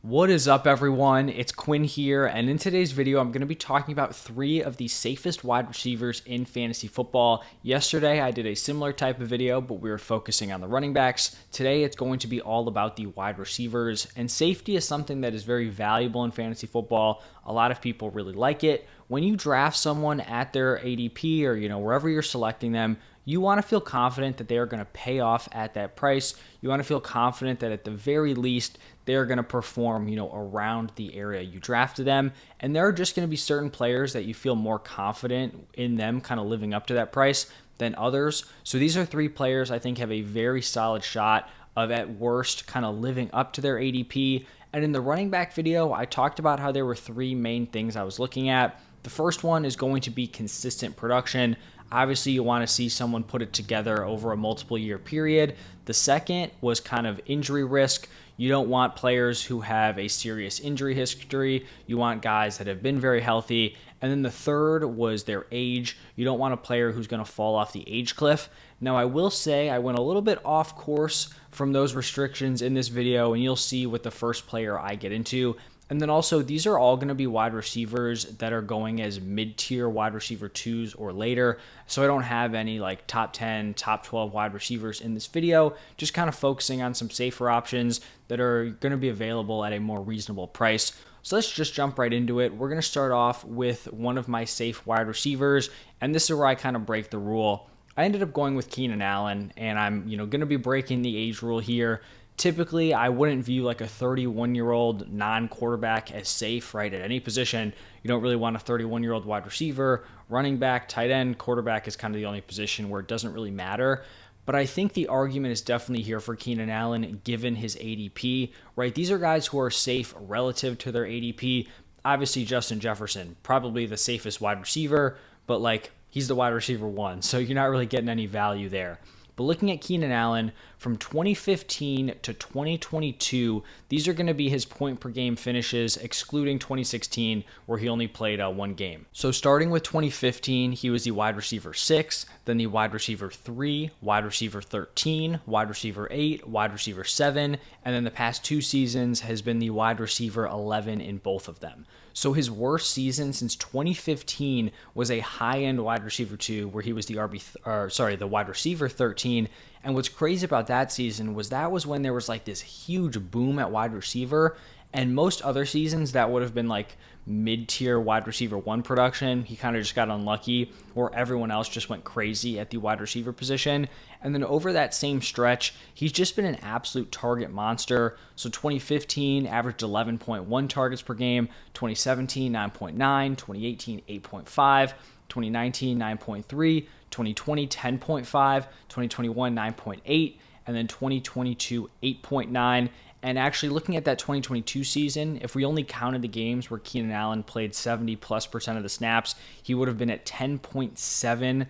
What is up, everyone? It's Quinn here, and in today's video, I'm going to be talking about three of the safest wide receivers in fantasy football. Yesterday, I did a similar type of video, but we were focusing on the running backs. Today, it's going to be all about the wide receivers, and safety is something that is very valuable in fantasy football. A lot of people really like it. When you draft someone at their ADP or, wherever you're selecting them, you want to feel confident that they are going to pay off at that price. You want to feel confident that at the very least, they're going to perform, around the area you drafted them. And there are just going to be certain players that you feel more confident in them kind of living up to that price than others. So these are three players I think have a very solid shot of at worst kind of living up to their ADP. And in the running back video, I talked about how there were three main things I was looking at. The first one is going to be consistent production. Obviously, you want to see someone put it together over a multiple year period. The second was kind of injury risk. You don't want players who have a serious injury history. You want guys that have been very healthy. And then the third was their age. You don't want a player who's going to fall off the age cliff. Now, I will say I went a little bit off course from those restrictions in this video, and you'll see with the first player I get into. And then also, these are all going to be wide receivers that are going as mid-tier wide receiver 2s or later. So I don't have any like top 10, top 12 wide receivers in this video, just kind of focusing on some safer options that are going to be available at a more reasonable price. So let's just jump right into it. We're going to start off with one of my safe wide receivers, and this is where I kind of break the rule. I ended up going with Keenan Allen, and I'm going to be breaking the age rule here. Typically, I wouldn't view like a 31-year-old non-quarterback as safe, right, at any position. You don't really want a 31-year-old wide receiver, running back, tight end, quarterback is kind of the only position where it doesn't really matter. But I think the argument is definitely here for Keenan Allen given his ADP, right? These are guys who are safe relative to their ADP. Obviously, Justin Jefferson, probably the safest wide receiver, but like he's the wide receiver 1, so you're not really getting any value there. But looking at Keenan Allen from 2015 to 2022, these are going to be his point per game finishes, excluding 2016, where he only played one game. So starting with 2015, he was the wide receiver 6, then the wide receiver 3, wide receiver 13, wide receiver 8, wide receiver 7, and then the past 2 seasons has been the wide receiver 11 in both of them. So his worst season since 2015 was a high-end wide receiver 2, where he was the wide receiver 13. And what's crazy about that season was when there was like this huge boom at wide receiver, and most other seasons that would have been like mid-tier wide receiver 1 production. He kind of just got unlucky, or everyone else just went crazy at the wide receiver position. And then over that same stretch, he's just been an absolute target monster. So 2015 averaged 11.1 targets per game, 2017 9.9, 2018 8.5, 2019 9.3, 2020 10.5, 2021 9.8, and then 2022 8.9. And actually looking at that 2022 season, if we only counted the games where Keenan Allen played 70+% of the snaps, he would have been at 10.7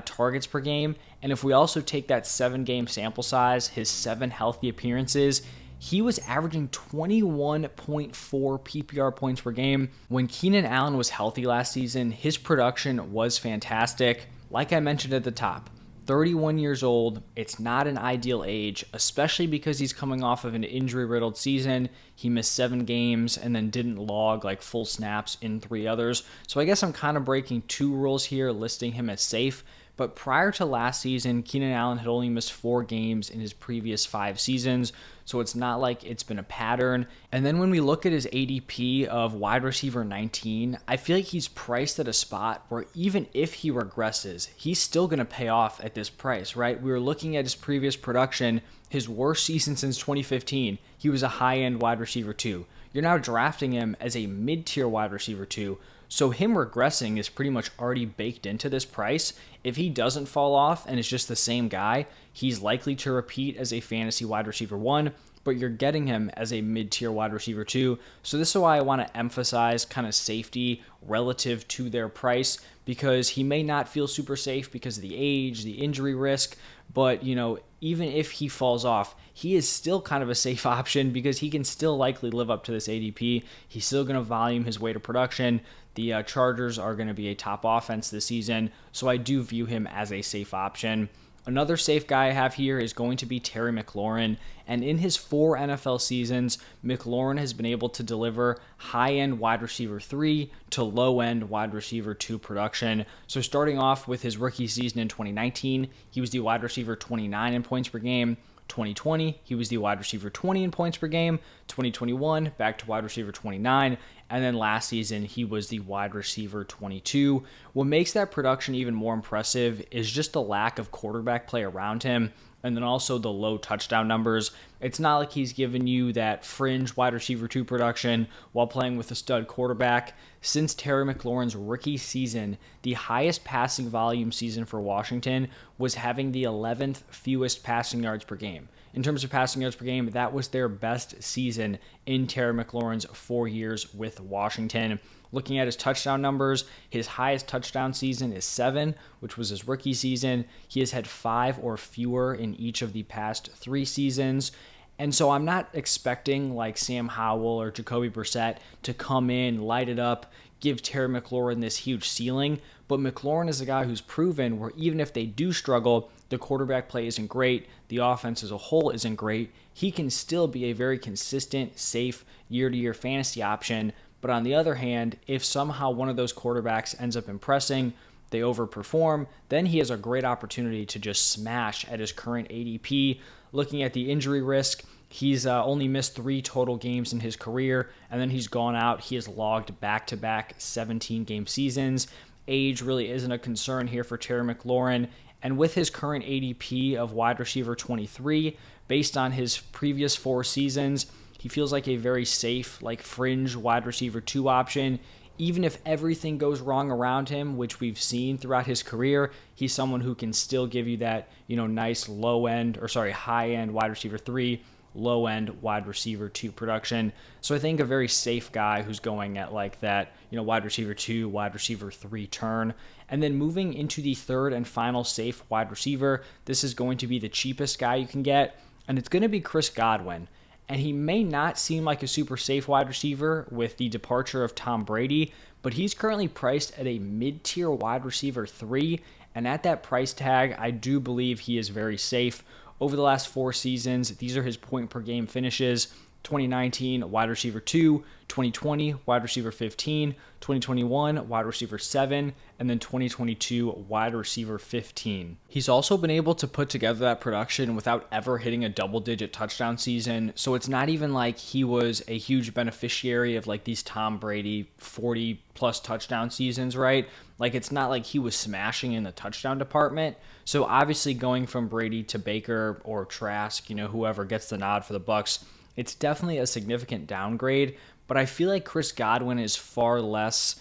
targets per game. And if we also take that 7-game sample size, his 7 healthy appearances, he was averaging 21.4 PPR points per game. When Keenan Allen was healthy last season, his production was fantastic. Like I mentioned at the top, 31 years old, it's not an ideal age, especially because he's coming off of an injury-riddled season. He missed 7 games and then didn't log like full snaps in 3 others. So I guess I'm kind of breaking 2 rules here, listing him as safe. But prior to last season, Keenan Allen had only missed 4 games in his previous 5 seasons, so it's not like it's been a pattern. And then when we look at his ADP of wide receiver 19, I feel like he's priced at a spot where even if he regresses, he's still going to pay off at this price, right? We were looking at his previous production, his worst season since 2015, he was a high-end wide receiver 2. You're now drafting him as a mid-tier wide receiver 2. So him regressing is pretty much already baked into this price. If he doesn't fall off and is just the same guy, he's likely to repeat as a fantasy wide receiver 1, but you're getting him as a mid-tier wide receiver 2. So this is why I want to emphasize kind of safety relative to their price, because he may not feel super safe because of the age, the injury risk, but even if he falls off, he is still kind of a safe option because he can still likely live up to this ADP. He's still going to volume his way to production. The Chargers are going to be a top offense this season, so I do view him as a safe option. Another safe guy I have here is going to be Terry McLaurin. And in his 4 NFL seasons, McLaurin has been able to deliver high-end wide receiver 3 to low-end wide receiver 2 production. So starting off with his rookie season in 2019, he was the wide receiver 29 in points per game. 2020, he was the wide receiver 20 in points per game. 2021, back to wide receiver 29. And then last season, he was the wide receiver 22. What makes that production even more impressive is just the lack of quarterback play around him, and then also the low touchdown numbers. It's not like he's given you that fringe wide receiver 2 production while playing with a stud quarterback. Since Terry McLaurin's rookie season, the highest passing volume season for Washington was having the 11th fewest passing yards per game. In terms of passing yards per game, that was their best season in Terry McLaurin's 4 years with Washington. Looking at his touchdown numbers, his highest touchdown season is 7, which was his rookie season. He has had 5 or fewer in each of the past 3 seasons. And so I'm not expecting like Sam Howell or Jacoby Brissett to come in, light it up, give Terry McLaurin this huge ceiling. But McLaurin is a guy who's proven where even if they do struggle, the quarterback play isn't great, the offense as a whole isn't great, he can still be a very consistent, safe, year-to-year fantasy option. But on the other hand, if somehow one of those quarterbacks ends up impressing, they overperform, then he has a great opportunity to just smash at his current ADP. Looking at the injury risk, he's only missed 3 total games in his career, and then he's gone out. He has logged back-to-back 17-game seasons. Age really isn't a concern here for Terry McLaurin. And with his current ADP of wide receiver 23, based on his previous 4 seasons, he feels like a very safe, like fringe wide receiver 2 option. Even if everything goes wrong around him, which we've seen throughout his career, he's someone who can still give you that, nice high-end wide receiver 3, low-end wide receiver 2 production. So I think a very safe guy who's going at like that, wide receiver 2, wide receiver 3 turn. And then moving into the third and final safe wide receiver, this is going to be the cheapest guy you can get, and it's going to be Chris Godwin. And he may not seem like a super safe wide receiver with the departure of Tom Brady, but he's currently priced at a mid-tier wide receiver 3, and at that price tag, I do believe he is very safe. Over the last 4 seasons, these are his point per game finishes. 2019, wide receiver 2, 2020, wide receiver 15, 2021, wide receiver 7, and then 2022, wide receiver 15. He's also been able to put together that production without ever hitting a double-digit touchdown season, so it's not even like he was a huge beneficiary of like these Tom Brady 40-plus touchdown seasons, right? Like it's not like he was smashing in the touchdown department. So obviously going from Brady to Baker or Trask, whoever gets the nod for the Bucs, it's definitely a significant downgrade, but I feel like Chris Godwin is he's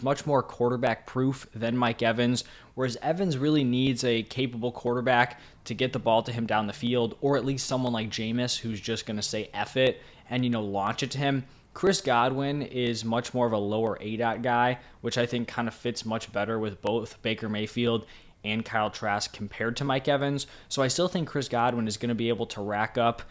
much more quarterback proof than Mike Evans, whereas Evans really needs a capable quarterback to get the ball to him down the field, or at least someone like Jameis who's just going to say F it and, launch it to him. Chris Godwin is much more of a lower ADOT guy, which I think kind of fits much better with both Baker Mayfield and Kyle Trask compared to Mike Evans. So I still think Chris Godwin is going to be able to rack up,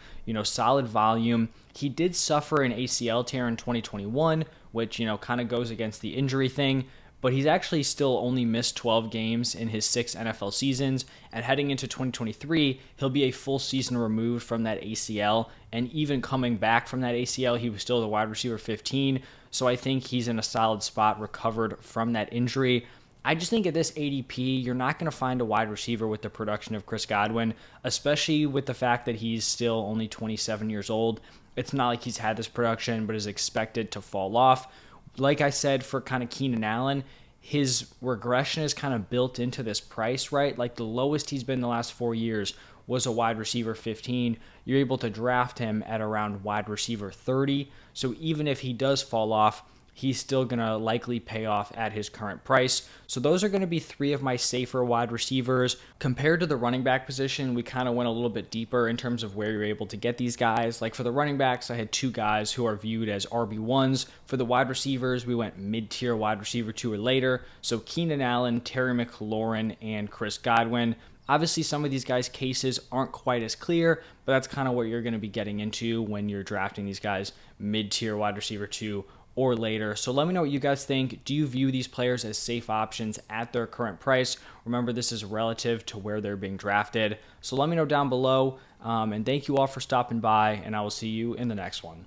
solid volume. He did suffer an ACL tear in 2021, which, kind of goes against the injury thing, but he's actually still only missed 12 games in his 6 NFL seasons, and heading into 2023, he'll be a full season removed from that ACL, and even coming back from that ACL, he was still the wide receiver 15, so I think he's in a solid spot recovered from that injury. I just think at this ADP, you're not going to find a wide receiver with the production of Chris Godwin, especially with the fact that he's still only 27 years old. It's not like he's had this production, but is expected to fall off. Like I said, for kind of Keenan Allen, his regression is kind of built into this price, right? Like the lowest he's been the last 4 years was a wide receiver 15. You're able to draft him at around wide receiver 30. So even if he does fall off, he's still going to likely pay off at his current price. So those are going to be 3 of my safer wide receivers. Compared to the running back position, we kind of went a little bit deeper in terms of where you're able to get these guys. Like for the running backs, I had 2 guys who are viewed as RB1s. For the wide receivers, we went mid-tier wide receiver 2 or later. So Keenan Allen, Terry McLaurin, and Chris Godwin. Obviously, some of these guys' cases aren't quite as clear, but that's kind of what you're going to be getting into when you're drafting these guys mid-tier wide receiver 2 or later. So let me know what you guys think. Do you view these players as safe options at their current price? Remember, this is relative to where they're being drafted. So let me know down below. And thank you all for stopping by, and I will see you in the next one.